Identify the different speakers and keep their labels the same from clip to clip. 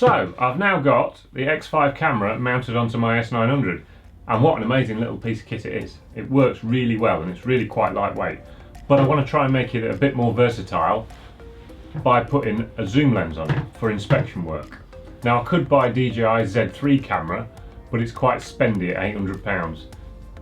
Speaker 1: So I've now got the X5 camera mounted onto my S900, and what an amazing little piece of kit it is. It works really well and it's really quite lightweight, but I want to try and make it a bit more versatile by putting a zoom lens on it for inspection work. Now I could buy a DJI Z3 camera, but it's quite spendy at £800,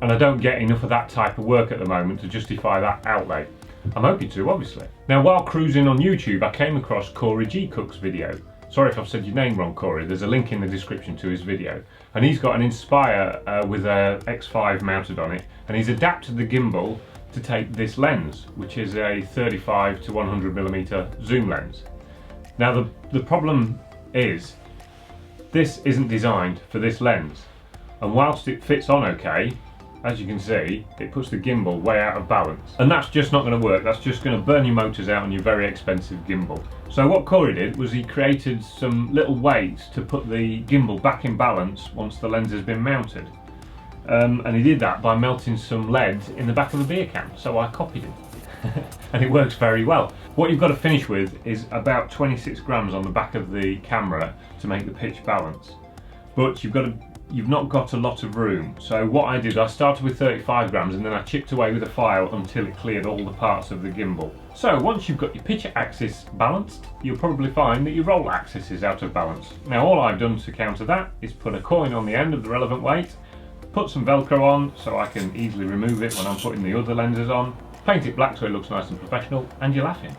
Speaker 1: and I don't get enough of that type of work at the moment to justify that outlay. I'm hoping to, obviously. Now while cruising on YouTube, I came across Corey G. Cook's video. Sorry if I've said your name wrong, Corey. There's a link in the description to his video. And he's got an Inspire with a X5 mounted on it, and he's adapted the gimbal to take this lens, which is a 35 to 100mm zoom lens. Now the problem is, this isn't designed for this lens. And whilst it fits on okay, as you can see, it puts the gimbal way out of balance. And that's just not going to work. That's just going to burn your motors out on your very expensive gimbal. So what Corey did was he created some little weights to put the gimbal back in balance once the lens has been mounted. And he did that by melting some lead in the back of the beer can. So I copied him. And it works very well. What you've got to finish with is about 26 grams on the back of the camera to make the pitch balance. But you've not got a lot of room. So what I did, I started with 35 grams and then I chipped away with a file until it cleared all the parts of the gimbal. So once you've got your picture axis balanced, you'll probably find that your roll axis is out of balance. Now all I've done to counter that is put a coin on the end of the relevant weight, put some Velcro on so I can easily remove it when I'm putting the other lenses on, paint it black so it looks nice and professional, and you're laughing.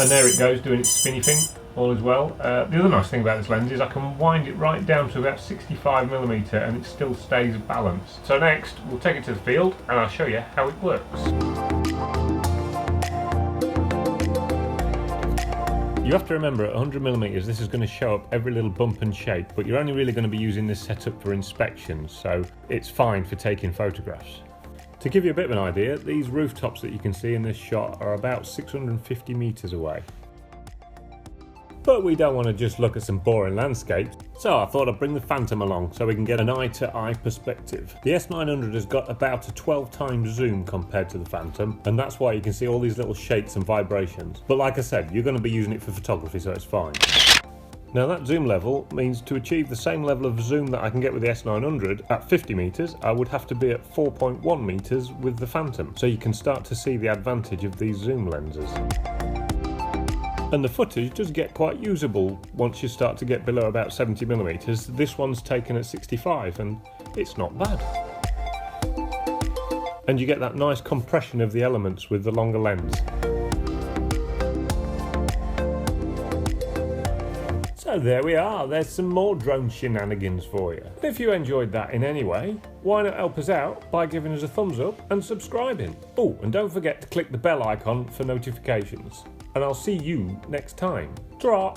Speaker 1: And there it goes, doing its spinny thing. All is well. The other nice thing about this lens is I can wind it right down to about 65mm and it still stays balanced. So next we'll take it to the field and I'll show you how it works. You have to remember at 100mm this is going to show up every little bump and shape, but you're only really going to be using this setup for inspection, so it's fine for taking photographs. To give you a bit of an idea, these rooftops that you can see in this shot are about 650 metres away. But we don't want to just look at some boring landscapes, so I thought I'd bring the Phantom along so we can get an eye-to-eye perspective. The S900 has got about a 12 times zoom compared to the Phantom, and that's why you can see all these little shakes and vibrations. But like I said, you're going to be using it for photography, so it's fine. Now that zoom level means to achieve the same level of zoom that I can get with the S900 at 50 metres, I would have to be at 4.1 metres with the Phantom. So you can start to see the advantage of these zoom lenses. And the footage does get quite usable once you start to get below about 70mm. This one's taken at 65 and it's not bad. And you get that nice compression of the elements with the longer lens. So there we are, there's some more drone shenanigans for you. If you enjoyed that in any way, why not help us out by giving us a thumbs up and subscribing. Oh, and don't forget to click the bell icon for notifications. And I'll see you next time. Ta-ra!